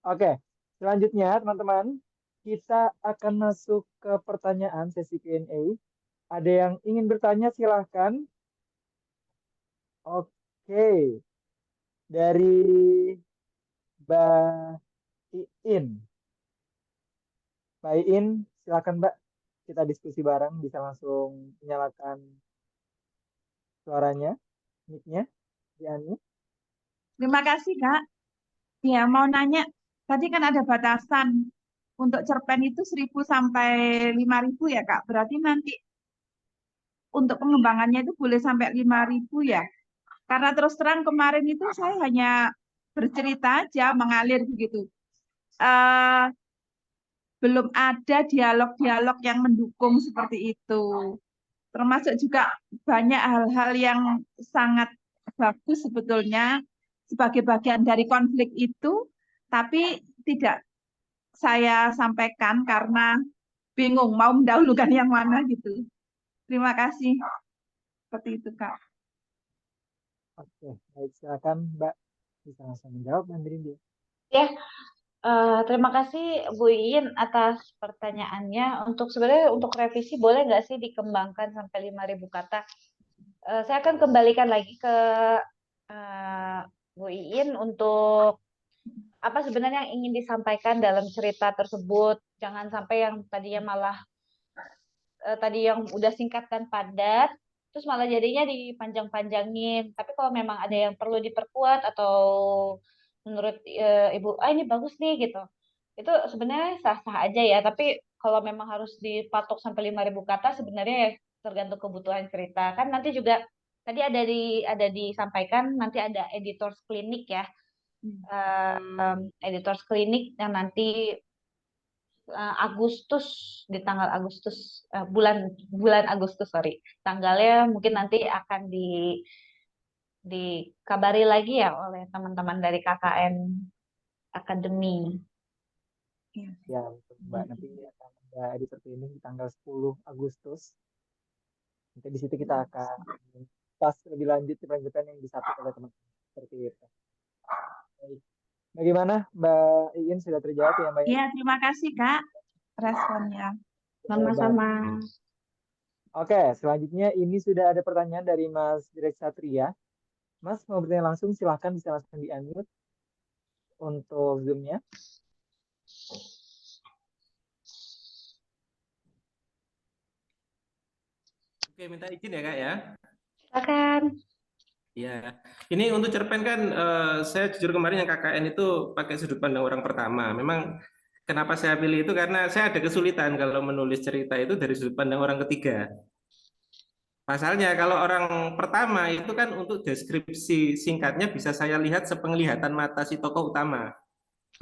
Oke, selanjutnya teman-teman, kita akan masuk ke pertanyaan sesi Q&A. Ada yang ingin bertanya silahkan. Oke, dari Mbak Iin. Mbak Iin, silakan Mbak. Kita diskusi bareng, bisa langsung menyalakan suaranya, mic-nya, di unmute. Terima kasih, Kak. Ya, mau nanya, tadi kan ada batasan untuk cerpen itu 1.000 sampai 5.000 ya, Kak. Berarti nanti untuk pengembangannya itu boleh sampai 5.000 ya. Karena terus terang kemarin itu saya hanya bercerita aja, mengalir begitu. Eh, Belum ada dialog-dialog yang mendukung seperti itu. Termasuk juga banyak hal-hal yang sangat bagus sebetulnya sebagai bagian dari konflik itu, tapi tidak saya sampaikan karena bingung mau mendahulukan yang mana gitu. Terima kasih. Seperti itu, Kak. Oke, baik, silakan Mbak. Bisa langsung menjawab, Mbak Drindi. Ya, terima kasih Bu Iin atas pertanyaannya. Untuk sebenarnya untuk revisi boleh nggak sih dikembangkan sampai 5.000 kata? Saya akan kembalikan lagi ke eh, Bu Iin untuk apa sebenarnya yang ingin disampaikan dalam cerita tersebut. Jangan sampai yang tadinya malah tadi yang udah singkat dan padat, terus malah jadinya dipanjang-panjangin. Tapi kalau memang ada yang perlu diperkuat atau menurut Ibu, ini bagus nih gitu, itu sebenarnya sah-sah aja ya. Tapi kalau memang harus dipatok sampai 5.000 kata, sebenarnya ya tergantung kebutuhan cerita. Kan nanti juga tadi ada disampaikan nanti ada editors klinik ya. Editors klinik yang nanti Agustus di tanggal Agustus bulan bulan Agustus sorry tanggalnya mungkin nanti akan dikabari lagi ya oleh teman-teman dari KKN Akademi. Ya. Ya, untuk Mbak, nanti akan ada editor ini di tanggal 10 Agustus. Nanti di situ kita akan pas lebih lanjut kelanjutan yang disampaikan oleh teman-teman. Seperti itu. Baik. Bagaimana Mbak Iin, sudah terjawab ya Mbak Iin? Iya, terima kasih, Kak, responnya. Jawaban. Sama-sama. Oke, selanjutnya ini sudah ada pertanyaan dari Mas Direk Satria. Mas mau bertanya langsung, silahkan bisa langsung di unmute untuk Zoom-nya. Oke, minta izin ya Kak ya. Silakan. Ya, ini untuk cerpen kan saya jujur kemarin yang KKN itu pakai sudut pandang orang pertama. Memang kenapa saya pilih itu karena saya ada kesulitan kalau menulis cerita itu dari sudut pandang orang ketiga. Pasalnya kalau orang pertama itu kan untuk deskripsi singkatnya bisa saya lihat sepenglihatan mata si tokoh utama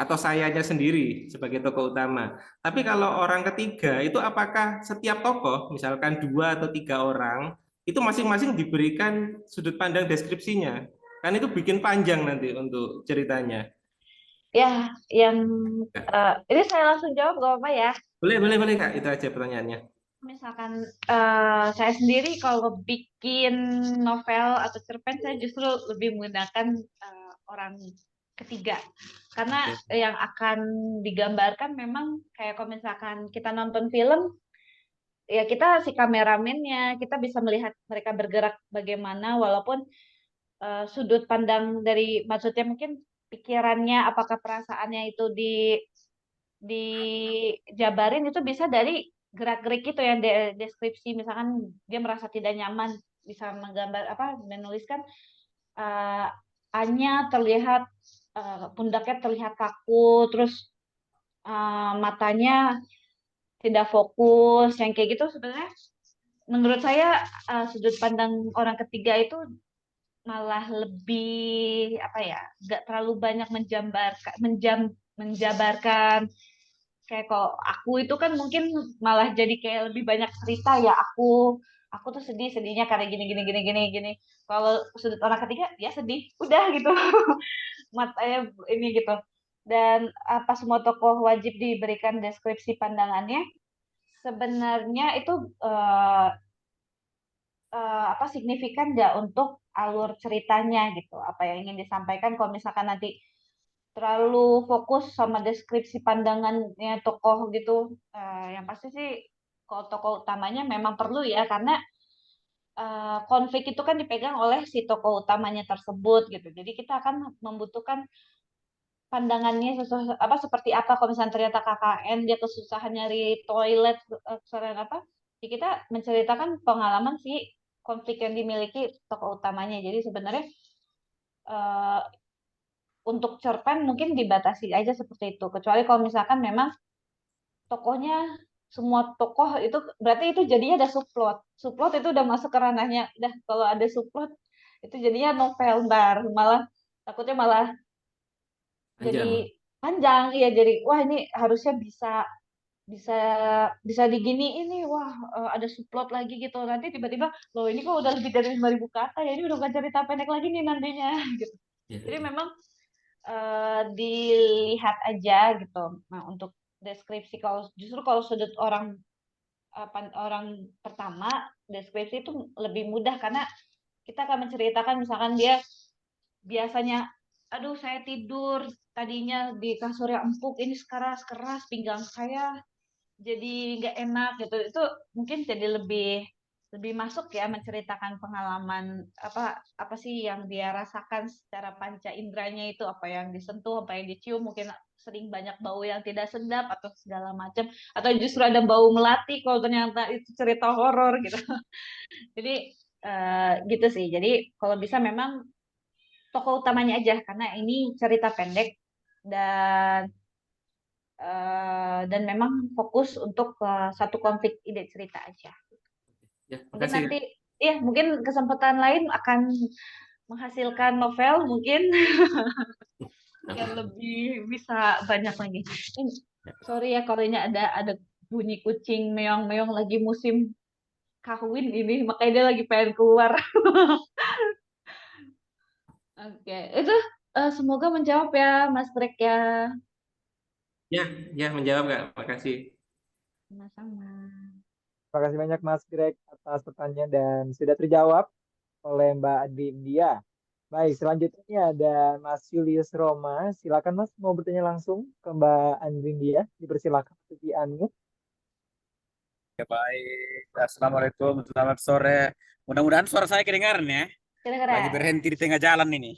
atau sayanya sendiri sebagai tokoh utama. Tapi kalau orang ketiga itu apakah setiap tokoh, misalkan dua atau tiga orang, itu masing-masing diberikan sudut pandang deskripsinya. Kan itu bikin panjang nanti untuk ceritanya. Ya, yang ini saya langsung jawab gak apa ya. Boleh, boleh, boleh Kak. Itu aja pertanyaannya. Misalkan saya sendiri kalau bikin novel atau cerpen saya justru lebih menggunakan orang ketiga karena Oke. yang akan digambarkan memang kayak kalau misalkan kita nonton film ya kita si kameramennya kita bisa melihat mereka bergerak bagaimana walaupun sudut pandang dari maksudnya mungkin pikirannya apakah perasaannya itu dijabarin itu bisa dari gerak-gerik itu yang deskripsi misalkan dia merasa tidak nyaman bisa menggambar apa menuliskan uh, Anya terlihat pundaknya terlihat kaku terus matanya tidak fokus yang kayak gitu sebenarnya menurut saya sudut pandang orang ketiga itu malah lebih apa ya nggak terlalu banyak menjabarkan kayak kok aku itu kan mungkin malah jadi kayak lebih banyak cerita ya aku tuh sedihnya karena gini gini gini gini gini kalau sudut orang ketiga ya sedih udah gitu matanya ini gitu dan apa semua tokoh wajib diberikan deskripsi pandangannya sebenarnya itu apa signifikan nggak untuk alur ceritanya gitu apa yang ingin disampaikan kalau misalkan nanti terlalu fokus sama deskripsi pandangannya tokoh gitu. Yang pasti sih kalau tokoh utamanya memang perlu ya, karena konflik itu kan dipegang oleh si tokoh utamanya tersebut gitu. Jadi kita akan membutuhkan pandangannya seperti apa kalau misalnya ternyata KKN dia kesusahan nyari toilet, kesusahan apa, ya kita menceritakan pengalaman si konflik yang dimiliki tokoh utamanya. Jadi sebenarnya eh, untuk cerpen mungkin dibatasi aja seperti itu. Kecuali kalau misalkan memang tokohnya semua tokoh itu berarti itu jadinya ada subplot. Subplot itu udah masuk ke ranahnya. Udah kalau ada subplot itu jadinya novel ntar malah takutnya malah jadi Panjang. panjang. Iya, jadi wah ini harusnya bisa bisa bisa digini ini wah, ada subplot lagi gitu. Nanti tiba-tiba loh ini kok udah lebih dari 5.000 kata ya, ini udah bukan cerita pendek lagi nih nantinya gitu. Ya, Jadi ya. memang dilihat aja gitu. Nah, untuk deskripsi kalau justru kalau sudut orang orang pertama, deskripsi itu lebih mudah karena kita akan menceritakan misalkan dia biasanya, aduh saya tidur tadinya di kasur yang empuk, ini keras pinggang saya jadi nggak enak gitu. Itu mungkin jadi lebih lebih masuk ya menceritakan pengalaman apa apa sih yang dia rasakan secara panca inderanya, itu apa yang disentuh, apa yang dicium, mungkin sering banyak bau yang tidak sedap atau segala macam, atau justru ada bau melati kalau ternyata itu cerita horor gitu. Jadi gitu sih. Jadi kalau bisa memang tokoh utamanya aja karena ini cerita pendek dan dan memang fokus untuk satu konflik ide cerita aja. Ya, Mungkin makasih. nanti ya mungkin kesempatan lain akan menghasilkan novel mungkin yang lebih bisa banyak lagi. Sorry ya kalau ini ada bunyi kucing meong-meong lagi musim kawin ini, makanya dia lagi pengen keluar. Oke, itu semoga menjawab ya Mas Greg ya. Ya, ya menjawab Kak. Makasih. Sama-sama. Terima kasih banyak Mas Greg atas pertanyaan dan sudah terjawab oleh Mbak Adi India. Baik, selanjutnya ini ada Mas Julius Roma. Silakan Mas, mau bertanya langsung ke Mbak Andri India. Dipersilakan untuk di-unmute. Ya, baik. Assalamualaikum, selamat sore. Mudah-mudahan suara saya kedengaran ya. Lagi Kira-kira. berhenti di tengah jalan ini.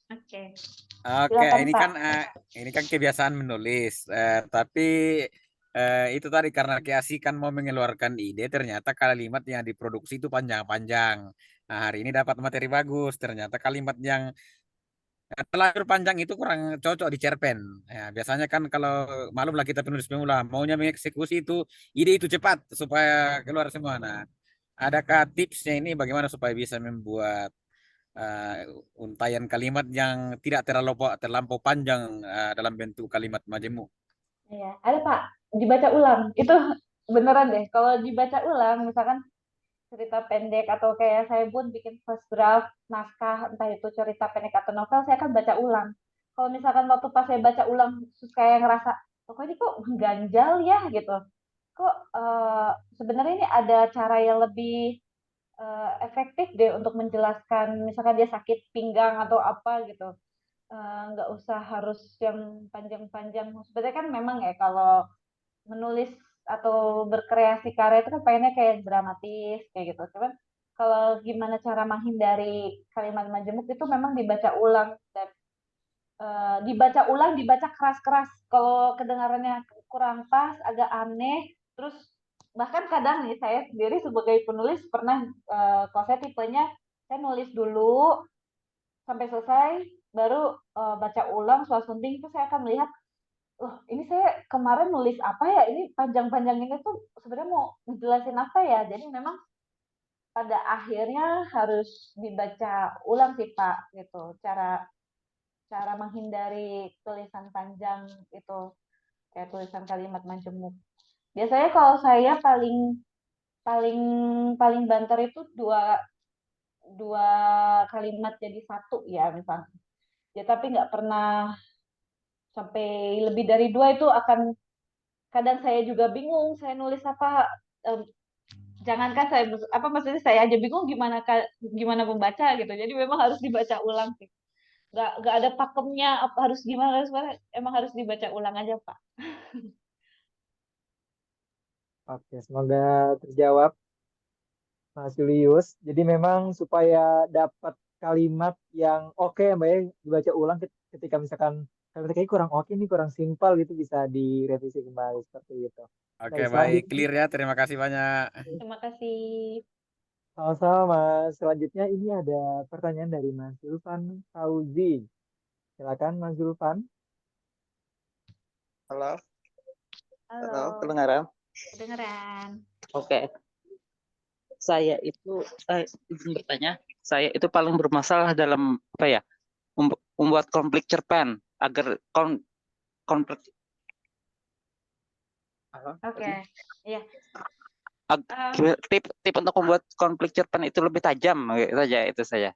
Oke, Oke, silakan ini Pak. kan kebiasaan menulis. Tapi itu tadi karena keasikan mau mengeluarkan ide, ternyata kalimat yang diproduksi itu panjang-panjang. Nah, hari ini dapat materi bagus. Ternyata kalimat yang terlalu panjang itu kurang cocok di cerpen. Ya, biasanya kan kalau malumlah kita penulis pemula maunya mengeksekusi itu ide itu cepat supaya keluar semua. Nah, adakah tipsnya ini bagaimana supaya bisa membuat untayan kalimat yang tidak terlampau panjang dalam bentuk kalimat majemuk? Ya, ada Pak, dibaca ulang. Itu beneran deh. Kalau dibaca ulang, misalkan cerita pendek atau kayak saya pun bikin first draft, naskah, entah itu cerita pendek atau novel, saya akan baca ulang. Kalau misalkan waktu pas saya baca ulang, terus kayak ngerasa, oh kok ini kok mengganjal ya gitu. Kok sebenarnya ini ada cara yang lebih efektif deh untuk menjelaskan, misalkan dia sakit pinggang atau apa gitu. Nggak usah harus yang panjang-panjang. Sebenarnya kan memang ya kalau menulis atau berkreasi karya itu kan pengennya kayak dramatis kayak gitu. Cuman kalau gimana cara menghindari kalimat majemuk itu memang dibaca ulang dan dibaca ulang, dibaca keras-keras. Kalau kedengarannya kurang pas, agak aneh, terus bahkan kadang nih saya sendiri sebagai penulis pernah kalau saya tipenya saya nulis dulu sampai selesai baru baca ulang swasembing itu saya akan melihat, loh ini saya kemarin nulis apa ya, ini panjang-panjang ini tuh sebenarnya mau ngejelasin apa ya. Jadi memang pada akhirnya harus dibaca ulang sih Pak gitu, cara cara menghindari tulisan panjang itu kayak tulisan kalimat majemuk. Biasanya kalau saya paling paling paling banter itu dua dua kalimat jadi satu ya misalnya. Ya tapi nggak pernah sampai lebih dari dua, itu akan kadang saya juga bingung saya nulis apa. jangankan saya apa maksudnya saya aja bingung gimana membaca gitu. Jadi memang harus dibaca ulang sih. Nggak ada pakemnya apa harus gimana, emang harus dibaca ulang aja, Pak. Oke, semoga terjawab Mas Julius. Jadi memang supaya dapat kalimat yang oke Mbak ya, dibaca ulang ketika misalkan kalimatnya kayak kurang oke nih, kurang simpel gitu bisa direvisi kembali seperti itu. Oke, Baik, baik. selanjutnya. Clear ya. Terima kasih banyak. Terima kasih. Sama-sama Mas. Selanjutnya ini ada pertanyaan dari Mas Zulfan Fauzi. Silakan Mas Zulfan. Halo, Halo, kedengaran? kedengeran. Oke, saya itu izin bertanya, saya itu paling bermasalah dalam apa ya, membuat konflik cerpen agar konflik Oke, ya. tip untuk membuat konflik cerpen itu lebih tajam, gitu saja itu saya.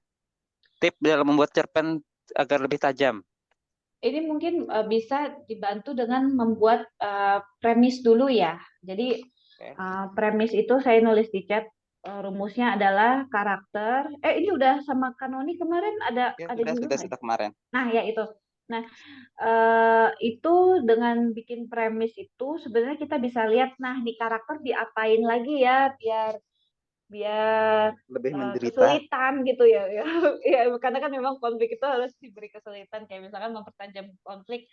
Tip dalam membuat cerpen agar lebih tajam. Ini mungkin bisa dibantu dengan membuat premis dulu ya. Jadi premis itu saya nulis di chat. Rumusnya adalah karakter. Ini udah sama Kanoni kemarin ada Ya, juga nggak ya? sudah kemarin. Nah ya itu. Nah itu dengan bikin premis itu sebenarnya kita bisa lihat, nah di karakter diapain lagi ya biar Lebih menderita. kesulitan gitu ya, ya karena kan memang konflik itu harus diberi kesulitan, kayak misalkan mempertajam konflik.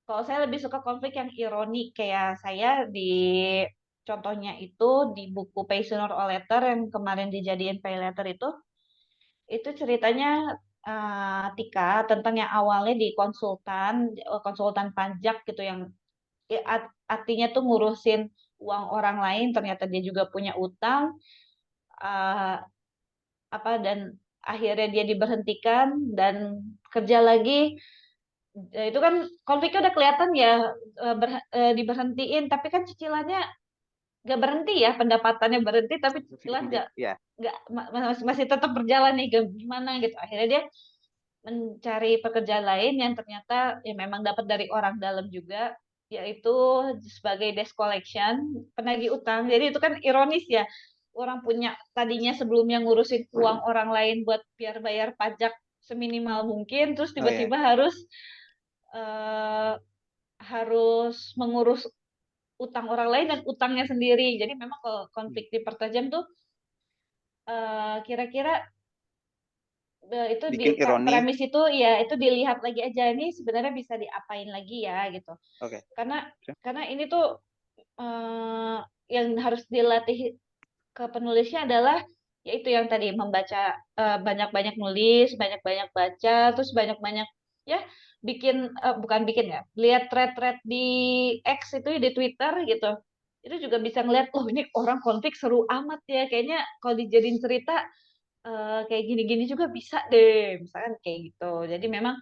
Kalau saya lebih suka konflik yang ironi, kayak saya di contohnya itu di buku Pay Sooner or Later yang kemarin dijadiin pay letter itu ceritanya Tika tentang yang awalnya di konsultan pajak gitu yang artinya tuh ngurusin uang orang lain, ternyata dia juga punya utang, dan akhirnya dia diberhentikan dan kerja lagi. Itu kan konfliknya udah kelihatan ya, diberhentiin, tapi kan cicilannya nggak berhenti ya, pendapatannya berhenti, tapi cicilan nggak masih tetap berjalan nih, gimana gitu. Akhirnya dia mencari pekerjaan lain yang ternyata ya memang dapat dari orang dalam juga, yaitu sebagai debt collection, penagih utang. Jadi itu kan ironis ya, orang punya tadinya sebelumnya ngurusin uang orang lain buat biar bayar pajak seminimal mungkin, terus tiba-tiba harus mengurus utang orang lain dan utangnya sendiri. Jadi memang kalau konflik dipertajam tuh kira-kira itu bikin ironi. premis itu ya itu dilihat lagi aja, ini sebenarnya bisa diapain lagi ya gitu. Karena ini tuh yang harus dilatih ke penulisnya adalah yaitu yang tadi membaca, banyak-banyak nulis, banyak-banyak baca, terus banyak-banyak ya bukan bikin ya, lihat thread-thread di X itu di Twitter gitu. Itu juga bisa ngeliat, oh ini orang konflik seru amat ya, kayaknya kalau dijadiin cerita kayak gini-gini juga bisa deh, misalkan kayak gitu. Jadi memang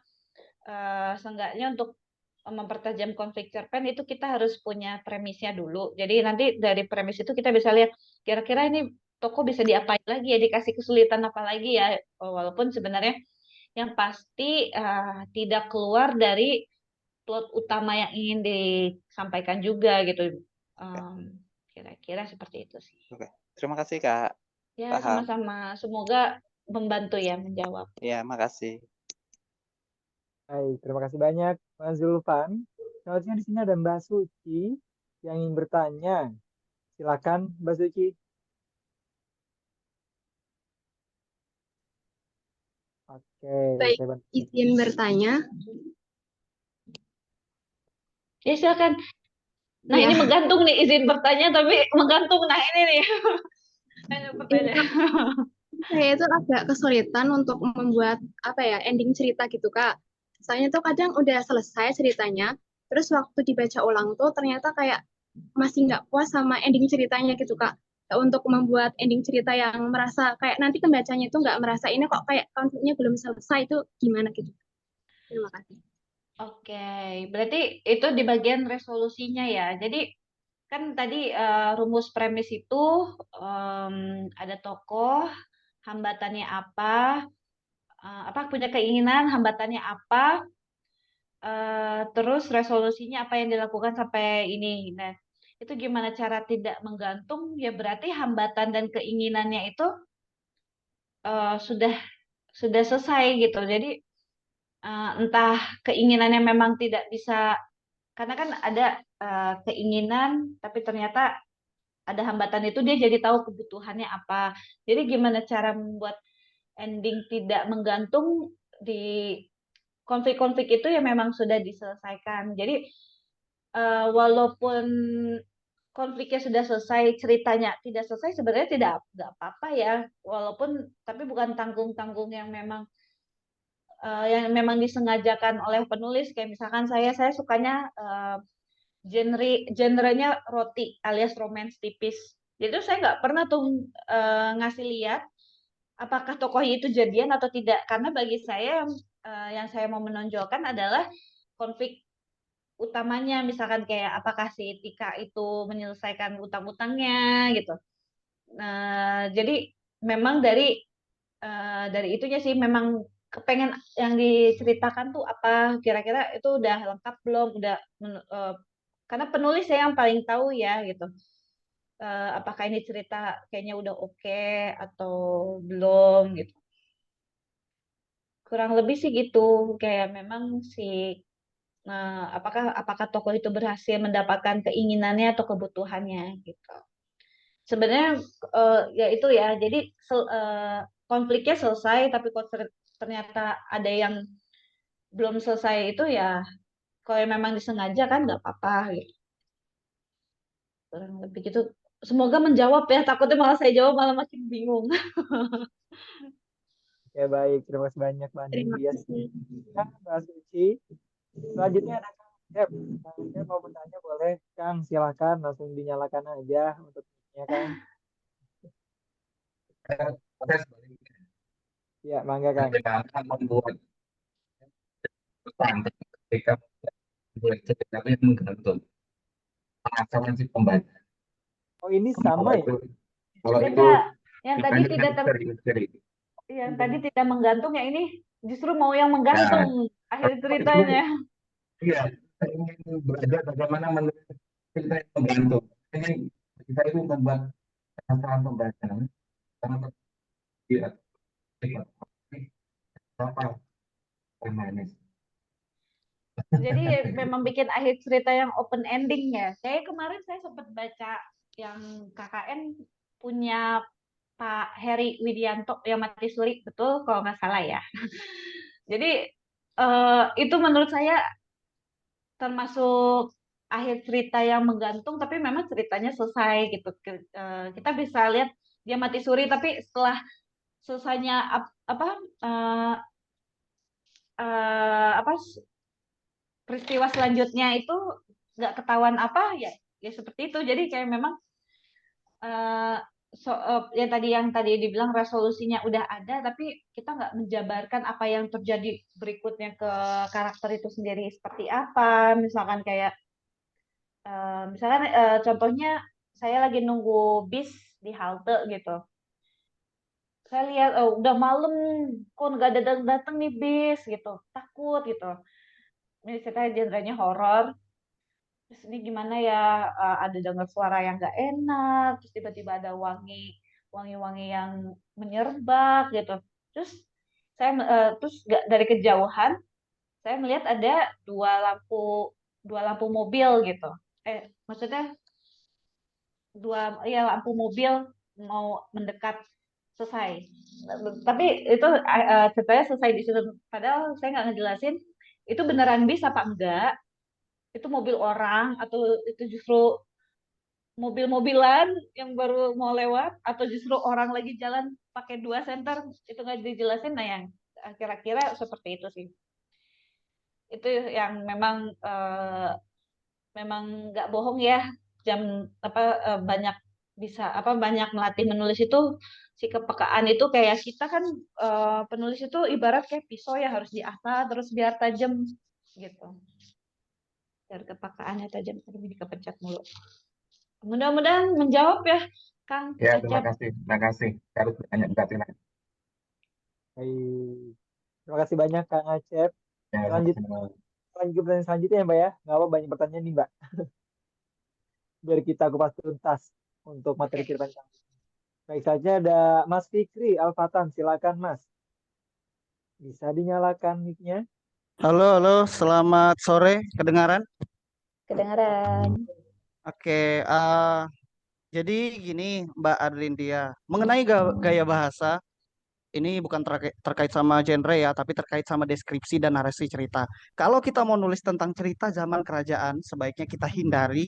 seenggaknya untuk mempertajam konflik cerpen itu kita harus punya premisnya dulu. Jadi nanti dari premis itu kita bisa lihat kira-kira ini toko bisa diapain lagi ya, dikasih kesulitan apa lagi ya. Walaupun sebenarnya yang pasti tidak keluar dari plot utama yang ingin disampaikan juga gitu. Kira-kira seperti itu sih. Oke. Terima kasih Kak. Ya, Paham. sama-sama. Semoga membantu ya menjawab. Ya, makasih. Baik, terima kasih banyak Mas Zulfan. Selanjutnya di sini ada Mbak Suci yang ingin bertanya. Silakan Mbak Suci. Oke, Baik, saya bantu. izin bertanya. Ya, silakan. Nah, Ya. ini menggantung nih, izin bertanya tapi menggantung. Nah, ini nih. Tanya pertanyaan. Saya itu agak kesulitan untuk membuat ending cerita gitu Kak. Soalnya tuh kadang udah selesai ceritanya, terus waktu dibaca ulang tuh ternyata kayak masih nggak puas sama ending ceritanya gitu Kak. Untuk membuat ending cerita yang merasa kayak nanti pembacanya itu nggak merasa ini kok kayak konfliknya belum selesai, itu gimana gitu. Terima kasih. Oke, berarti itu di bagian resolusinya ya. Jadi kan tadi rumus premis itu ada tokoh, hambatannya apa punya keinginan, hambatannya apa, terus resolusinya apa yang dilakukan sampai ini. Nah, itu gimana cara tidak menggantung? Ya berarti hambatan dan keinginannya itu sudah selesai gitu. Jadi entah keinginannya memang tidak bisa, karena kan ada keinginan tapi ternyata ada hambatan, itu dia jadi tahu kebutuhannya apa. Jadi gimana cara membuat ending tidak menggantung di konflik-konflik itu ya memang sudah diselesaikan. Jadi walaupun konfliknya sudah selesai, ceritanya tidak selesai, sebenarnya tidak apa-apa ya. Walaupun tapi bukan tanggung-tanggung yang memang disengajakan oleh penulis. Kayak misalkan saya sukanya genrenya roti alias romance tipis. Jadi tuh saya nggak pernah tuh ngasih lihat apakah tokoh itu jadian atau tidak, karena bagi saya yang saya mau menonjolkan adalah konflik utamanya, misalkan kayak apakah si Tika itu menyelesaikan utang-utangnya gitu. Jadi memang dari itunya sih, memang kepengen yang diceritakan tuh apa, kira-kira itu udah lengkap belum, udah karena penulis saya yang paling tahu ya gitu. Apakah ini cerita kayaknya udah oke atau belum gitu. Kurang lebih sih gitu, kayak memang si apakah tokoh itu berhasil mendapatkan keinginannya atau kebutuhannya gitu. Sebenarnya ya itu ya, jadi konfliknya selesai tapi kok ternyata ada yang belum selesai, itu ya kalau memang disengaja kan nggak apa-apa gitu. Kurang lebih gitu. Semoga menjawab ya, takutnya malah saya jawab malah makin bingung. Oke, baik. Terima kasih banyak, Mbak Terima Nindya. kasih. Ya, Mbak Suci. Selanjutnya ada Kang Cep. Kang Cep mau bertanya boleh, Kang. Silakan langsung dinyalakan aja untuk mic-nya, Kang. Saya sebaliknya, Ya, mangga, Kang. bagaimana membuat pesan ketika membuat cerita yang menggantung penasaran si pembaca. Oh, ini Kalau sama ya? itu kalau itu Beda. Yang tadi dibanding tidak dengan seri-seri. yang tadi tidak menggantung, yang ini justru mau yang Nah, menggantung akhir kalau itu ceritanya. iya, saya ingin belajar bagaimana menulis cerita yang menggantung. Ini kita itu membuat penasaran pembaca. Karena dia apa namanya? Jadi memang bikin akhir cerita yang open ending ya. Kayak kemarin saya sempat baca yang KKN punya Pak Heri Widianto yang mati suri, betul kalau nggak salah ya. Jadi itu menurut saya termasuk akhir cerita yang menggantung, tapi memang ceritanya selesai gitu. Kita bisa lihat dia mati suri, tapi setelah selesainya apa eh, apa peristiwa selanjutnya itu nggak ketahuan apa ya, ya seperti itu. Jadi kayak memang eh, yang tadi dibilang resolusinya udah ada, tapi kita nggak menjabarkan apa yang terjadi berikutnya ke karakter itu sendiri seperti apa. Misalkan kayak misalkan contohnya saya lagi nunggu bis di halte gitu. Saya lihat udah malam kok nggak datang datang nih bis gitu, takut gitu. Ini ceritanya genrenya horor. Terus ini gimana ya, ada dengar suara yang nggak enak, terus tiba-tiba ada wangi-wangi yang menyerbak gitu. Terus terus dari kejauhan saya melihat ada dua lampu mobil gitu. Maksudnya ya lampu mobil mau mendekat selesai. Tapi itu ceritanya selesai di situ. Padahal saya nggak ngejelasin itu beneran bis apa enggak, itu mobil orang atau itu justru mobil-mobilan yang baru mau lewat, atau justru orang lagi jalan pakai dua senter, itu nggak dijelasin. Nah yang kira-kira seperti itu sih, itu yang memang nggak bohong ya, jam apa banyak bisa apa banyak melatih menulis itu, si kepekaan itu. Kayak kita kan penulis itu ibarat kayak pisau ya, harus diasah terus biar tajam gitu, biar kepekaannya tajam, tapi dikepencet mulu. Mudah-mudahan menjawab ya, Kang Ya, terima Acep. kasih. Terima kasih. Harus banyak berarti. Baik. Terima kasih banyak, Kang Acep. Ya, Lanjut, sama-sama. lanjut pertanyaan selanjutnya ya, Mbak ya. Nggak apa banyak pertanyaan nih, Mbak. biar kita kupas tuntas untuk materi Oke. cerpen kali ini. Baik saja ada Mas Fikri Alfatan, silakan Mas. Bisa dinyalakan mic-nya? Halo, halo, selamat sore, kedengaran? Kedengaran. Oke, jadi gini Mbak Adrindia, mengenai gaya bahasa, ini bukan terkait sama genre ya, tapi terkait sama deskripsi dan narasi cerita. Kalau kita mau nulis tentang cerita zaman kerajaan, sebaiknya kita hindari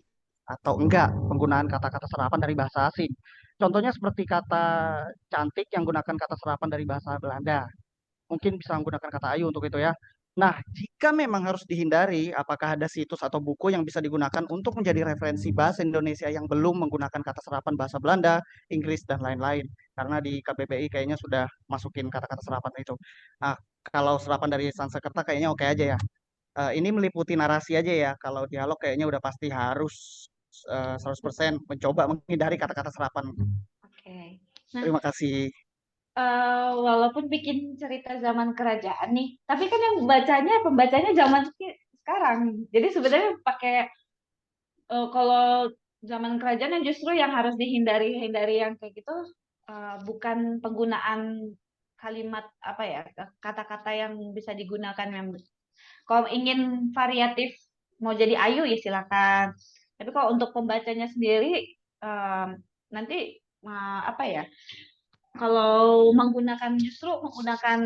atau enggak penggunaan kata-kata serapan dari bahasa asing. Contohnya seperti kata cantik yang gunakan kata serapan dari bahasa Belanda. Mungkin bisa menggunakan kata ayu untuk itu ya. Nah, jika memang harus dihindari, apakah ada situs atau buku yang bisa digunakan untuk menjadi referensi bahasa Indonesia yang belum menggunakan kata serapan bahasa Belanda, Inggris, dan lain-lain? Karena di KBBI kayaknya sudah masukin kata-kata serapan itu. Nah, kalau serapan dari Sanskerta kayaknya oke aja ya. Ini meliputi narasi aja ya. Kalau dialog kayaknya udah pasti harus 100% mencoba menghindari kata-kata serapan. Oke. Nah, Terima kasih. walaupun bikin cerita zaman kerajaan nih, tapi kan yang pembacanya zaman sekarang. Jadi sebenarnya pakai kalau zaman kerajaan yang justru yang harus hindari yang kayak gitu bukan penggunaan kalimat apa ya, kata-kata yang bisa digunakan yang kalau ingin variatif mau jadi ayu ya silakan. Tapi kalau untuk pembacanya sendiri nanti apa ya? Kalau justru menggunakan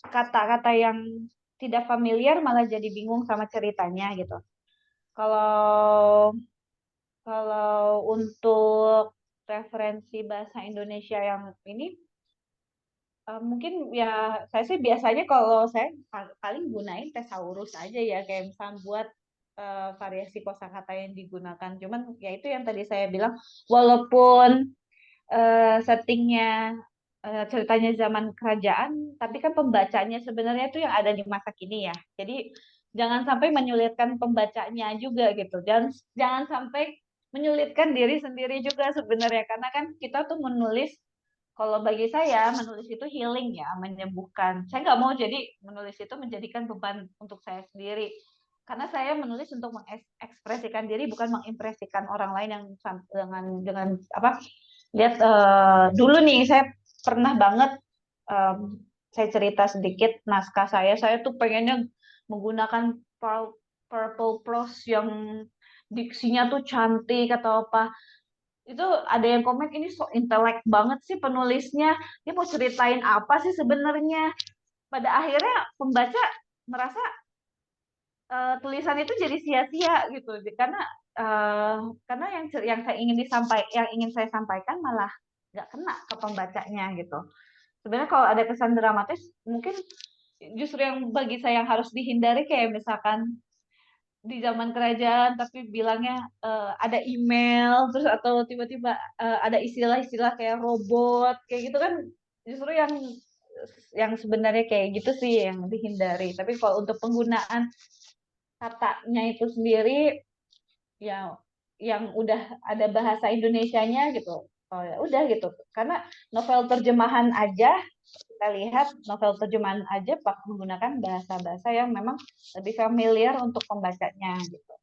kata-kata yang tidak familiar malah jadi bingung sama ceritanya gitu. Kalau kalau untuk referensi bahasa Indonesia yang ini mungkin ya saya sih biasanya kalau saya paling gunain thesaurus aja ya kayak misalnya buat variasi kosakata yang digunakan. Cuman ya itu yang tadi saya bilang walaupun settingnya ceritanya zaman kerajaan, tapi kan pembacanya sebenarnya itu yang ada di masa kini ya. Jadi jangan sampai menyulitkan pembacanya juga gitu. Jangan jangan sampai menyulitkan diri sendiri juga sebenarnya karena kan kita tuh menulis kalau bagi saya menulis itu healing ya, menyembuhkan. Saya nggak mau jadi menulis itu menjadikan beban untuk saya sendiri. Karena saya menulis untuk mengekspresikan diri bukan mengimpresikan orang lain yang dengan apa lihat dulu nih saya pernah banget saya cerita sedikit naskah saya tuh pengennya menggunakan purple prose yang diksinya tuh cantik atau apa itu ada yang komen ini so intelek banget sih penulisnya dia mau ceritain apa sih sebenarnya pada akhirnya pembaca merasa tulisan itu jadi sia-sia gitu karena yang ingin saya sampaikan malah nggak kena ke pembacanya gitu. Sebenarnya kalau ada kesan dramatis mungkin justru yang bagi saya yang harus dihindari kayak misalkan di zaman kerajaan tapi bilangnya ada email terus atau tiba-tiba ada istilah-istilah kayak robot kayak gitu kan justru yang sebenarnya kayak gitu sih yang dihindari. Tapi kalau untuk penggunaan katanya itu sendiri ya yang udah ada bahasa Indonesianya gitu. Oh ya udah gitu. Karena novel terjemahan aja kita lihat novel terjemahan aja pak menggunakan bahasa-bahasa yang memang lebih familiar untuk pembacanya gitu.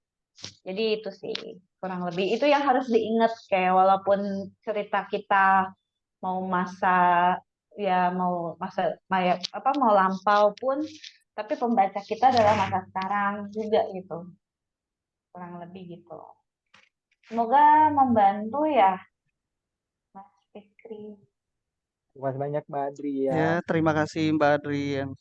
Jadi itu sih kurang lebih itu yang harus diingat kayak walaupun cerita kita mau mau lampau pun tapi pembaca kita adalah masa sekarang juga gitu kurang lebih gitu. Semoga membantu ya Mas Fikri. Terima kasih banyak Mbak Adri ya. Ya, terima kasih Mbak Adrian.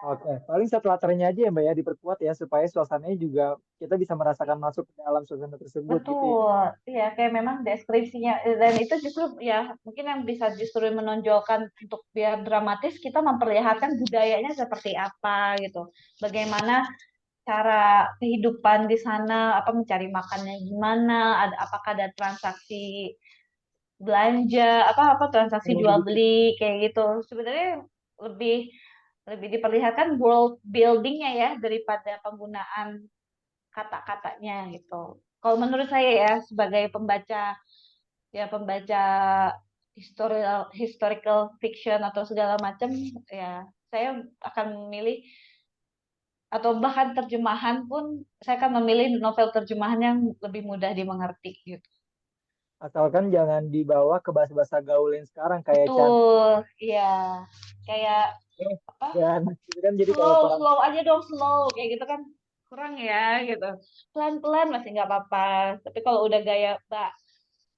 Oke, paling satu latarnya aja ya Mbak ya diperkuat ya supaya suasananya juga kita bisa merasakan masuk ke dalam suasana tersebut gitu ya. Betul, ya kayak memang deskripsinya dan itu justru ya mungkin yang bisa justru menonjolkan untuk biar dramatis kita memperlihatkan budayanya seperti apa gitu. Bagaimana cara kehidupan di sana, apa mencari makannya gimana, apakah ada transaksi belanja, apa transaksi jual beli kayak gitu. Sebenarnya lebih lebih diperlihatkan world buildingnya ya daripada penggunaan kata-katanya gitu. Kalau menurut saya ya sebagai pembaca historical fiction atau segala macam ya saya akan memilih atau bahkan terjemahan pun saya akan memilih novel terjemahan yang lebih mudah dimengerti gitu. Asalkan jangan dibawa ke bahasa-bahasa gaul yang sekarang kayak cantik Betul, iya. Kayak apa? dan itu kan jadi kayak kurang. Slow aja dong, slow kayak gitu kan kurang ya gitu. Pelan-pelan masih nggak apa-apa. Tapi kalau udah gaya Mbak,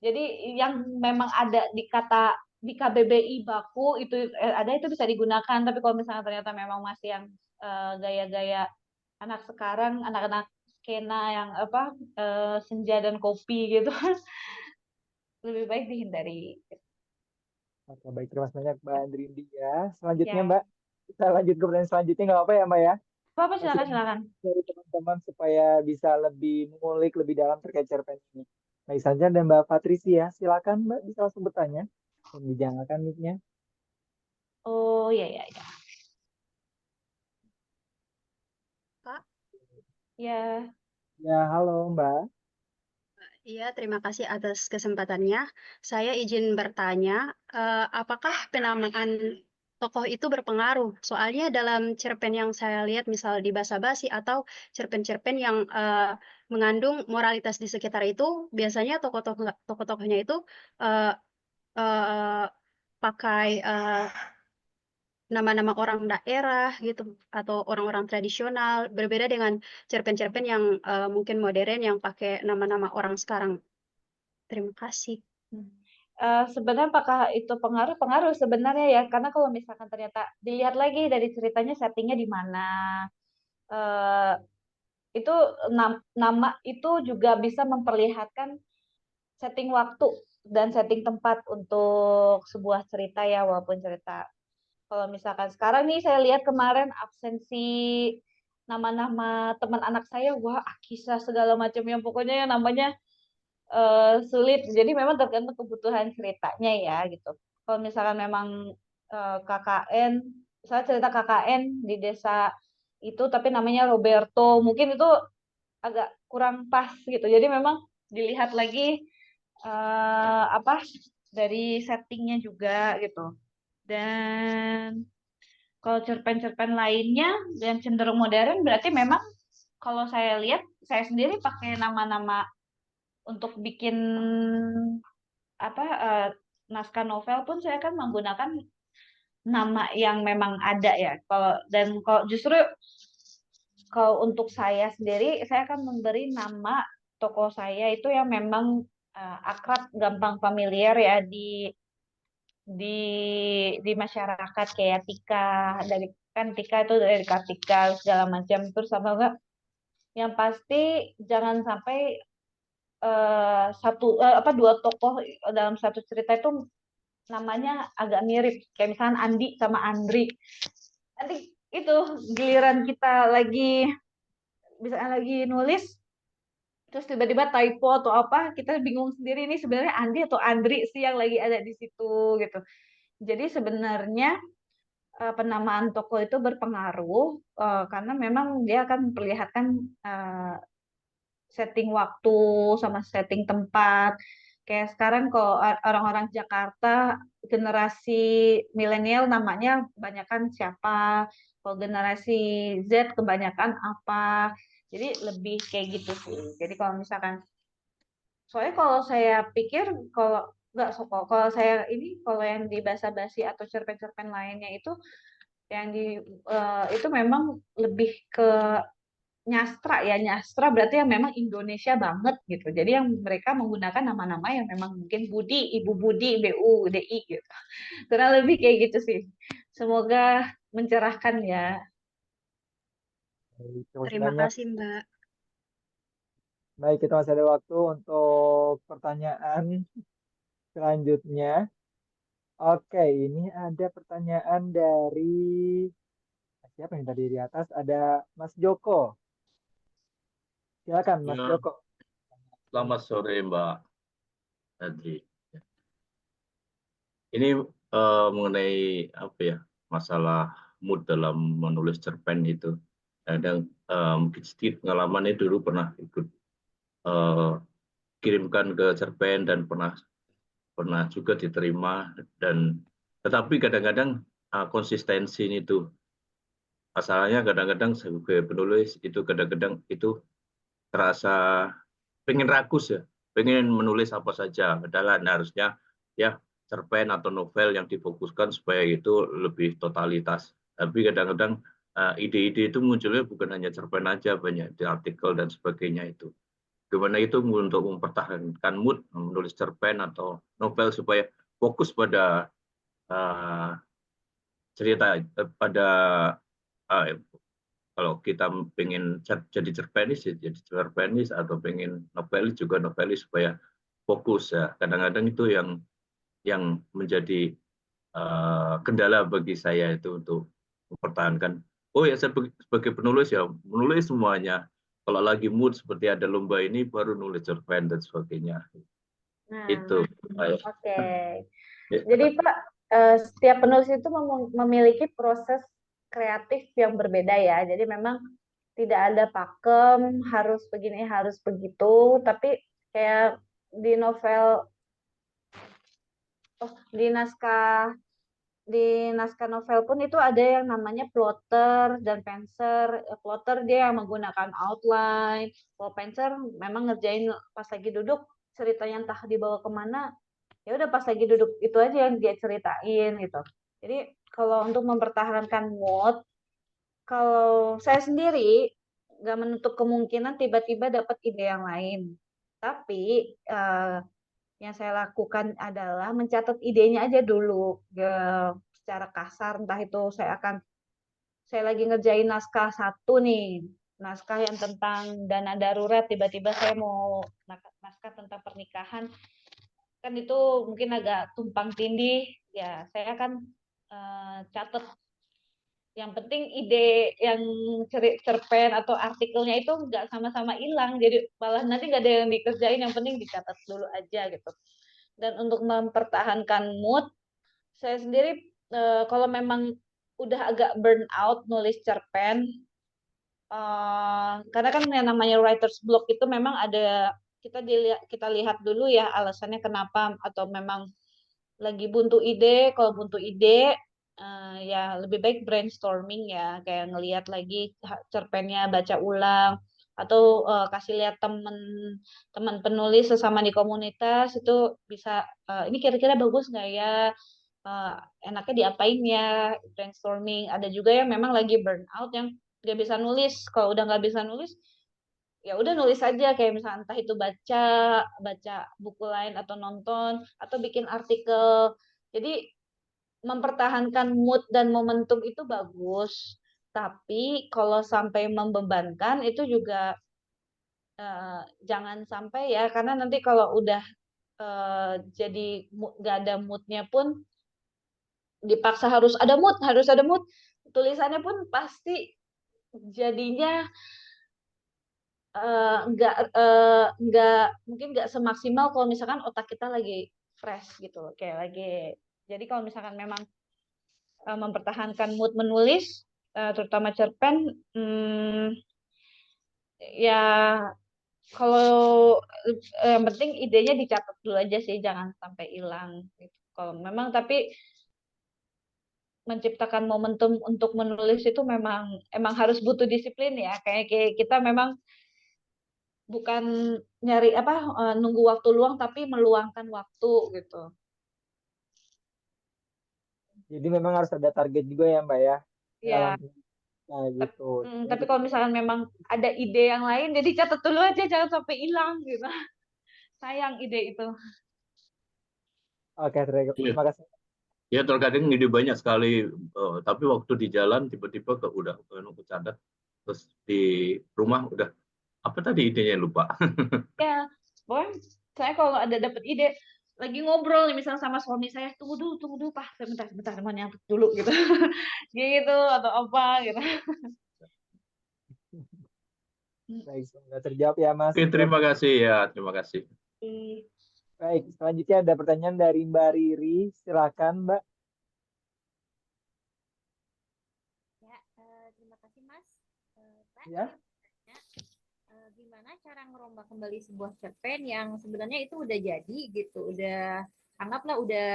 jadi yang memang ada di kata di KBBI baku itu ada itu bisa digunakan. Tapi kalau misalnya ternyata memang masih yang gaya-gaya anak sekarang, anak-anak skena yang apa senja dan kopi gitu, lebih baik dihindari. Oke, baik, terima kasih banyak Mbak Andrindi ya. Selanjutnya Ya, Mbak, kita lanjut ke pertanyaan selanjutnya nggak apa ya Mbak ya? apa Masih silakan silakan. dari teman-teman supaya bisa lebih mengulik lebih dalam terkait cerpen ini. Baik, selanjutnya ada Mbak Patricia. Silakan Mbak bisa langsung bertanya dan dinyalakan mic-nya. Oh iya iya iya. Kak, Ya, Ya, halo Mbak. iya terima kasih atas kesempatannya. Saya izin bertanya, apakah penamaan tokoh itu berpengaruh? Soalnya dalam cerpen yang saya lihat, misal di Basa-Basi atau cerpen-cerpen yang mengandung moralitas di sekitar itu, biasanya tokoh-tokohnya itu eh, eh, pakai nama-nama orang daerah gitu atau orang-orang tradisional, berbeda dengan cerpen-cerpen yang mungkin modern yang pakai nama-nama orang sekarang. Terima kasih. sebenarnya apakah itu pengaruh sebenarnya ya, karena kalau misalkan ternyata dilihat lagi dari ceritanya settingnya di mana, eh, itu nama itu juga bisa memperlihatkan setting waktu dan setting tempat untuk sebuah cerita ya, walaupun cerita. Kalau misalkan sekarang nih saya lihat kemarin absensi nama-nama teman anak saya, wah Akisa segala macam yang pokoknya yang namanya sulit. Jadi memang tergantung kebutuhan ceritanya ya gitu. Kalau misalkan memang KKN, saya cerita KKN di desa itu tapi namanya Roberto, mungkin itu agak kurang pas gitu. Jadi memang dilihat lagi apa dari settingnya juga gitu. Dan kalau cerpen-cerpen lainnya yang cenderung modern berarti memang kalau saya lihat saya sendiri pakai nama-nama untuk bikin apa naskah novel pun saya kan menggunakan nama yang memang ada ya. Kalau justru kalau untuk saya sendiri saya akan memberi nama tokoh saya itu yang memang akrab, gampang familiar ya di di masyarakat kayak Tika, dari kan Tika itu dari Kartika segala macam, terus sama enggak yang pasti jangan sampai apa dua tokoh dalam satu cerita itu namanya agak mirip, kayak misalnya Andi sama Andri. Nanti itu giliran kita lagi misalnya lagi nulis terus tiba-tiba typo atau apa, kita bingung sendiri ini sebenarnya Andi atau Andri sih yang lagi ada di situ gitu. Jadi sebenarnya penamaan tokoh itu berpengaruh karena memang dia akan memperlihatkan setting waktu sama setting tempat. Kayak sekarang kalau orang-orang Jakarta generasi milenial namanya kebanyakan siapa, kalau generasi Z kebanyakan apa. Jadi lebih kayak gitu sih. Jadi kalau misalkan, soalnya kalau saya pikir kalau nggak kalau saya ini kalau yang di basa-basi atau cerpen-cerpen lainnya itu yang di itu memang lebih ke nyastra ya, nyastra berarti yang memang Indonesia banget gitu. Jadi yang mereka menggunakan nama-nama yang memang mungkin Budi, Ibu Budi, BUDI gitu. Kurang lebih kayak gitu sih. Semoga mencerahkan ya. Baik, terima kasih Terima banyak. kasih, Mbak. Baik, kita masih ada waktu untuk pertanyaan selanjutnya. Oke, ini ada pertanyaan dari siapa yang tadi di atas? Ada Mas Joko. Silakan Mas Ya, Joko. selamat sore Mbak Adri. Ini mengenai apa ya, masalah mood dalam menulis cerpen itu. Kadang mungkin sedikit pengalamannya dulu pernah ikut kirimkan ke cerpen dan pernah juga diterima, dan tetapi kadang-kadang konsistensi itu Masalahnya kadang-kadang sebagai penulis itu kadang-kadang itu terasa pengen rakus ya, pengen menulis apa saja. Padahal harusnya ya cerpen atau novel yang difokuskan supaya itu lebih totalitas. Tapi kadang-kadang ide-ide itu munculnya bukan hanya cerpen aja, banyak di artikel dan sebagainya itu. Gimana itu untuk mempertahankan mood menulis cerpen atau novel supaya fokus pada cerita pada kalau kita pengen jadi cerpenis ya jadi cerpenis atau pengen novelis juga novelis supaya fokus ya. Kadang-kadang itu yang menjadi kendala bagi saya itu untuk mempertahankan. Oh ya saya sebagai penulis ya menulis semuanya. Kalau lagi mood seperti ada lomba ini baru nulis cerpen dan sebagainya. Nah, Itu. oke. Ya. Jadi Pak, setiap penulis itu memiliki proses kreatif yang berbeda ya. Jadi memang tidak ada pakem, harus begini, harus begitu. Tapi kayak di novel, di naskah novel pun itu ada yang namanya plotter dan penser. Plotter dia yang menggunakan outline. Kalau penser memang ngerjain pas lagi duduk ceritanya entah dibawa kemana, ya udah pas lagi duduk itu aja yang dia ceritain gitu. Jadi kalau untuk mempertahankan mood, kalau saya sendiri nggak menutup kemungkinan tiba-tiba dapat ide yang lain. Tapi yang saya lakukan adalah mencatat idenya aja dulu secara kasar. Entah itu saya lagi ngerjain naskah satu nih, naskah yang tentang dana darurat, tiba-tiba saya mau naskah tentang pernikahan, kan itu mungkin agak tumpang tindih ya, saya akan catat. Yang penting ide yang cerpen atau artikelnya itu nggak sama-sama hilang, jadi malah nanti nggak ada yang dikerjain, yang penting dicatat dulu aja gitu. Dan untuk mempertahankan mood, saya sendiri kalau memang udah agak burn out nulis cerpen, karena kan yang namanya writer's block itu memang ada, kita lihat dulu ya alasannya kenapa, atau memang lagi buntu ide. Kalau buntu ide ya lebih baik brainstorming ya, kayak ngelihat lagi cerpennya, baca ulang, atau kasih lihat teman penulis sesama di komunitas itu bisa ini kira-kira bagus nggak ya, enaknya diapain ya, brainstorming. Ada juga yang memang lagi burnout yang nggak bisa nulis. Kalau udah nggak bisa nulis, ya udah nulis aja, kayak misalnya entah itu baca baca buku lain atau nonton atau bikin artikel. Jadi mempertahankan mood dan momentum itu bagus, tapi kalau sampai membebankan itu juga jangan sampai ya, karena nanti kalau udah jadi nggak ada moodnya pun, dipaksa harus ada mood, tulisannya pun pasti jadinya nggak mungkin nggak semaksimal kalau misalkan otak kita lagi fresh gitu loh, kayak lagi. Jadi kalau misalkan memang mempertahankan mood menulis, terutama cerpen, ya kalau yang penting idenya dicatat dulu aja sih, jangan sampai hilang gitu. Kalau memang tapi menciptakan momentum untuk menulis itu emang harus butuh disiplin ya, kayak kita memang bukan nyari nunggu waktu luang, tapi meluangkan waktu gitu. Jadi memang harus ada target juga ya Mbak ya Ya, dalam gitu. tapi kalau misalkan memang ada ide yang lain, jadi catat dulu aja, jangan sampai hilang gitu. Sayang ide itu. Oke, terima kasih. Ya terkadang ide banyak sekali, tapi waktu di jalan tiba-tiba udah kecatat, terus di rumah udah apa tadi idenya lupa. Ya, pokoknya saya kalau ada dapat ide, lagi ngobrol nih misalnya sama suami saya, tunggu dulu Pak, saya bentar mau nyatet dulu gitu. Gitu atau apa gitu. Baik, semoga terjawab ya Mas. Oke, terima kasih ya, terima kasih. Baik, selanjutnya ada pertanyaan dari Mbak Riri, silakan Mbak. Ya, terima kasih Mas. Pak, Ya. Gimana cara ngerombak kembali sebuah cerpen yang sebenarnya itu udah jadi gitu, udah anggaplah udah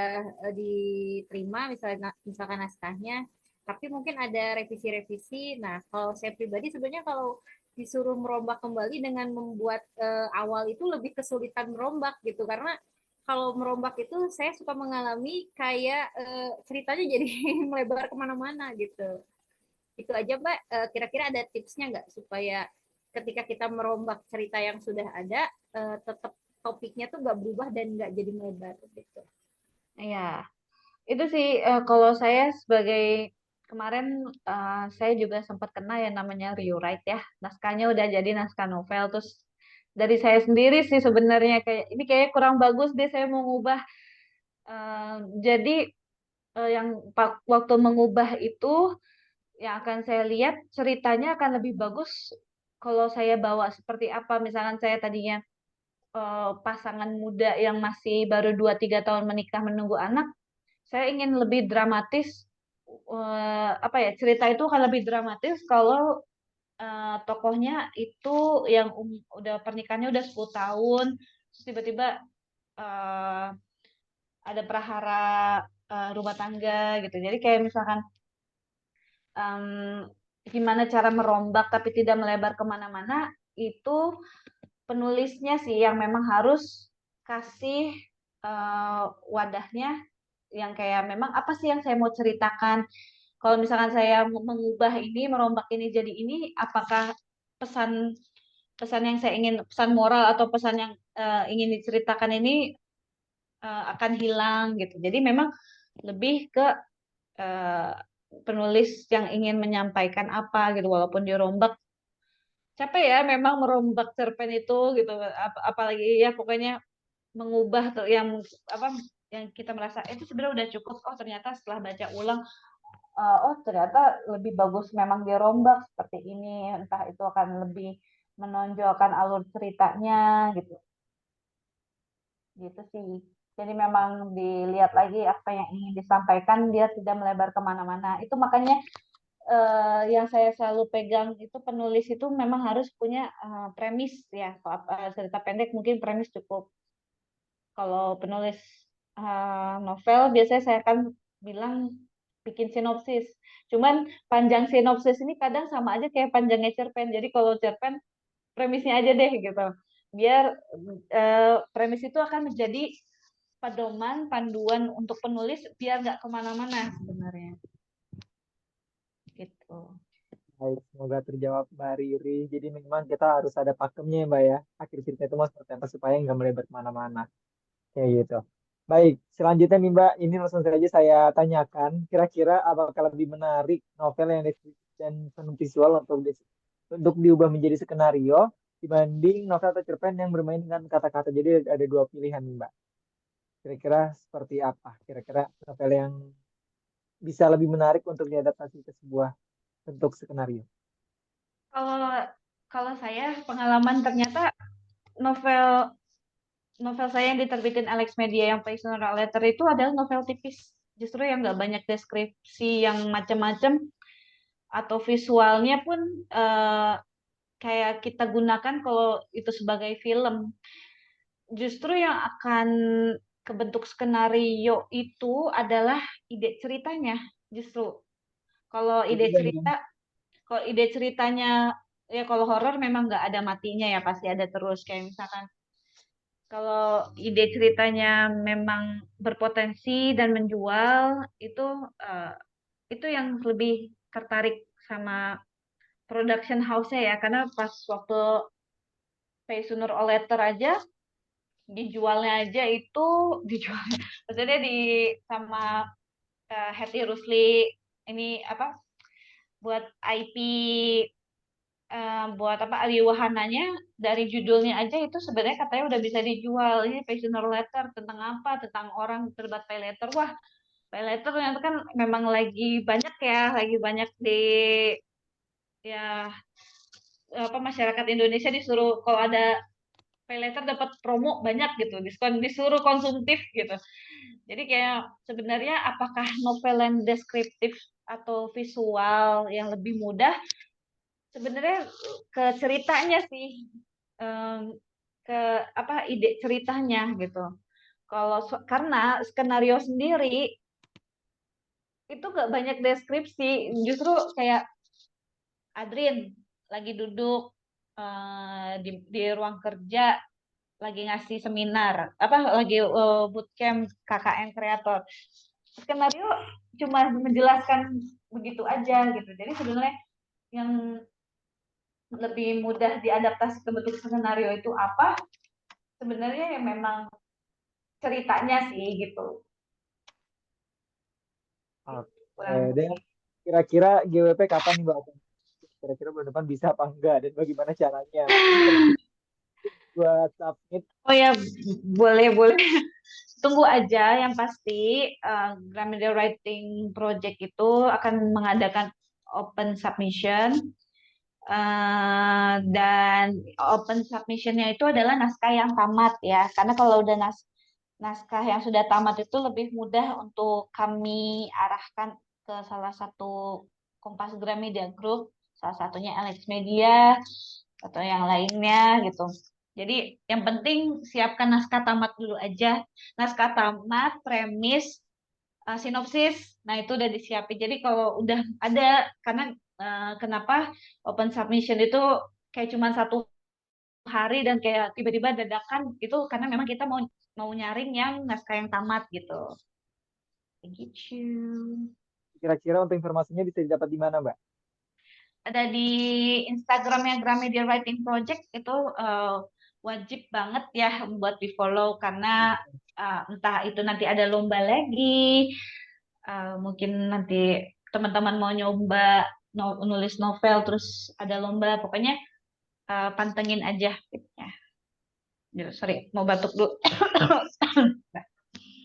diterima misalkan naskahnya, tapi mungkin ada revisi-revisi. Nah, kalau saya pribadi sebenarnya kalau disuruh merombak kembali dengan membuat awal itu lebih kesulitan merombak gitu, karena kalau merombak itu saya suka mengalami kayak ceritanya jadi melebar kemana-mana gitu. Itu aja Mbak, kira-kira ada tipsnya nggak supaya ketika kita merombak cerita yang sudah ada, tetap topiknya tuh nggak berubah dan nggak jadi melebar gitu. Iya, itu sih kalau saya sebagai kemarin saya juga sempat kena yang namanya rewrite ya. Naskahnya udah jadi naskah novel, terus dari saya sendiri sih sebenarnya kayak ini kayak kurang bagus deh, saya mau ngubah. Jadi yang waktu mengubah itu yang akan saya lihat ceritanya akan lebih bagus kalau saya bawa seperti apa. Misalkan saya tadinya pasangan muda yang masih baru 2-3 tahun menikah menunggu anak, saya ingin lebih dramatis. Apa ya, cerita itu akan lebih dramatis kalau tokohnya itu yang udah pernikahannya udah 10 tahun, terus tiba-tiba eh, ada prahara rumah tangga gitu. Jadi kayak misalkan gimana cara merombak tapi tidak melebar kemana-mana, itu penulisnya sih yang memang harus kasih wadahnya yang kayak memang apa sih yang saya mau ceritakan. Kalau misalkan saya mengubah ini, merombak ini jadi ini, apakah pesan pesan yang saya ingin, pesan moral atau pesan yang ingin diceritakan ini akan hilang gitu. Jadi memang lebih ke penulis yang ingin menyampaikan apa gitu, walaupun dirombak capek ya memang merombak cerpen itu gitu. Apalagi ya pokoknya mengubah tuh yang apa yang kita merasa itu sebenarnya udah cukup, oh ternyata setelah baca ulang oh ternyata lebih bagus memang dirombak seperti ini, entah itu akan lebih menonjolkan alur ceritanya gitu sih. Jadi memang dilihat lagi apa yang ingin disampaikan, dia tidak melebar kemana-mana. Itu makanya yang saya selalu pegang itu penulis itu memang harus punya premis ya. Kalau cerita pendek mungkin premis cukup. Kalau penulis novel biasanya saya akan bilang bikin sinopsis. Cuman panjang sinopsis ini kadang sama aja kayak panjangnya cerpen. Jadi kalau cerpen premisnya aja deh gitu. Biar premis itu akan menjadi pedoman, panduan untuk penulis biar nggak kemana-mana sebenarnya. Gitu. Baik, semoga terjawab Mbak Riri. Jadi memang kita harus ada pakemnya ya Mbak ya. Akhir cerita itu mau seperti apa supaya nggak melebar kemana-mana. Kayak gitu. Baik, selanjutnya nih Mbak, ini langsung saja saya tanyakan. Kira-kira apakah lebih menarik novel yang deskripsi dan penuh visual untuk diubah menjadi skenario dibanding novel atau cerpen yang bermain dengan kata-kata. Jadi ada dua pilihan nih Mbak. Kira-kira seperti apa? Kira-kira novel yang bisa lebih menarik untuk diadaptasi ke sebuah bentuk skenario. Kalau kalau saya pengalaman ternyata novel novel saya yang diterbitin Alex Media yang Prisoner Letter itu adalah novel tipis. Justru yang nggak banyak deskripsi yang macam-macam atau visualnya pun kayak kita gunakan kalau itu sebagai film. Justru yang akan kebentuk skenario itu adalah ide ceritanya. Justru kalau Jadi ide cerita, kalau ide ceritanya ya kalau horor memang nggak ada matinya ya, pasti ada terus. Kayak misalkan kalau ide ceritanya memang berpotensi dan menjual, itu yang lebih tertarik sama production house-nya ya, karena pas waktu Pay Sooner or Later aja dijualnya aja itu dijualnya, maksudnya sama Hetty Rusli ini apa buat IP buat apa Ali Wahananya, dari judulnya aja itu sebenarnya katanya udah bisa dijual. Ini Passioner Letter tentang apa? Tentang orang terlibat pay letter. Wah, pay letter ternyata kan memang lagi banyak ya, lagi banyak di ya apa masyarakat Indonesia disuruh kalau ada pay letter dapat promo banyak gitu, diskon, disuruh konsumtif gitu. Jadi kayak sebenarnya apakah novel yang deskriptif atau visual yang lebih mudah, sebenarnya ke ceritanya sih, ke apa ide ceritanya gitu. Karena skenario sendiri itu nggak banyak deskripsi, justru kayak Adrin lagi duduk di ruang kerja, lagi ngasih seminar, lagi bootcamp KKN kreator. Skenario cuma menjelaskan begitu aja gitu. Jadi sebenarnya yang lebih mudah diadaptasi ke bentuk skenario itu apa? Sebenarnya yang memang ceritanya sih gitu. Oke, dan kira-kira GWP kapan nih Mbak? Kira-kira bulan depan bisa apa enggak dan bagaimana caranya? Buat submit. Oh ya, boleh. Tunggu aja, yang pasti Gramedia Writing Project itu akan mengadakan open submission, dan open submissionnya itu adalah naskah yang tamat ya, karena kalau udah naskah yang sudah tamat itu lebih mudah untuk kami arahkan ke salah satu Kompas Gramedia Group, salah satunya Alex Media atau yang lainnya gitu. Jadi yang penting siapkan naskah tamat dulu aja. Naskah tamat, premis, sinopsis, nah itu udah disiapin. Jadi kalau udah ada, karena kenapa open submission itu kayak cuma 1 hari dan kayak tiba-tiba dadakan itu, karena memang kita mau nyaring yang naskah yang tamat gitu. Begitu. Kira-kira untuk informasinya bisa didapat di mana, Mbak? Ada di Instagramnya Gramedia Writing Project, itu wajib banget ya buat di follow, karena entah itu nanti ada lomba lagi, mungkin nanti teman-teman mau nyoba nulis novel terus ada lomba, pokoknya pantengin aja ya. Sorry, mau batuk dulu.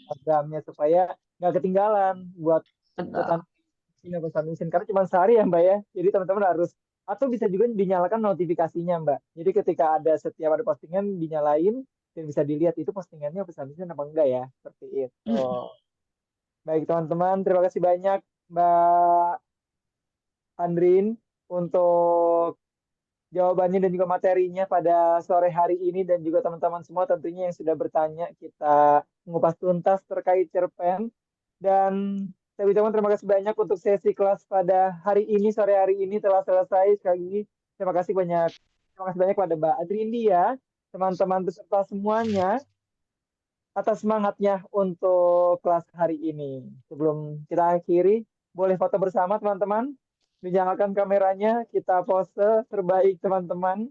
Programnya supaya nggak ketinggalan buat ikutan submission, karena cuma sehari ya Mbak ya. Jadi teman-teman harus, atau bisa juga dinyalakan notifikasinya Mbak. Jadi ketika setiap ada postingan dinyalain dan bisa dilihat itu postingannya submission apa enggak ya. Seperti itu. Baik teman-teman, terima kasih banyak Mbak Andrin untuk jawabannya dan juga materinya pada sore hari ini, dan juga teman-teman semua tentunya yang sudah bertanya, kita mengupas tuntas terkait cerpen. Dan saya ucapkan terima kasih banyak untuk sesi kelas pada hari ini, sore hari ini telah selesai. Sekali lagi terima kasih banyak kepada Mbak Adrindi ya, teman-teman peserta semuanya atas semangatnya untuk kelas hari ini. Sebelum kita akhiri, boleh foto bersama teman-teman? Dinyalakan kameranya, kita pose terbaik teman-teman.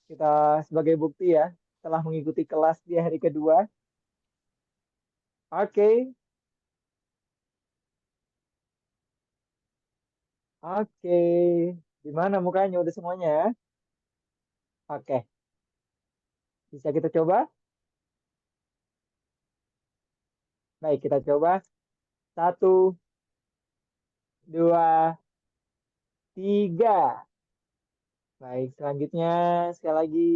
Kita sebagai bukti ya, telah mengikuti kelas di hari kedua. Oke. Oke. Gimana mukanya? Udah semuanya ya? Oke. Bisa kita coba? Baik, kita coba. 1, 2, 3. Baik, selanjutnya sekali lagi.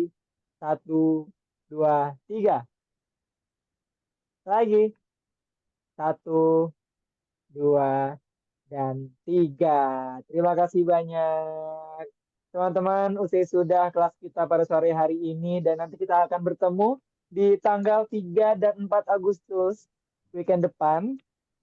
1, 2, 3. Lagi. 1, 2, dan 3. Terima kasih banyak. Teman-teman, usai sudah kelas kita pada sore hari ini, dan nanti kita akan bertemu di tanggal 3 dan 4 Agustus weekend depan.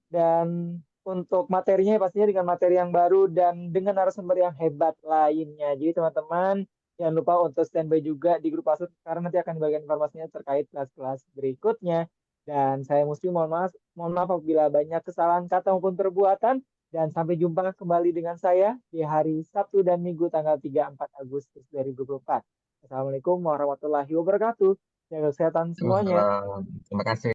Dan untuk materinya pastinya dengan materi yang baru dan dengan narasumber yang hebat lainnya. Jadi teman-teman jangan lupa untuk standby juga di grup ASUS, karena nanti akan dibagikan informasinya terkait kelas-kelas berikutnya. Dan saya mesti mohon maaf apabila banyak kesalahan kata maupun perbuatan. Dan sampai jumpa kembali dengan saya di hari Sabtu dan Minggu tanggal 3-4 Agustus 2024. Assalamualaikum warahmatullahi wabarakatuh. Jaga kesehatan semuanya. Terima kasih.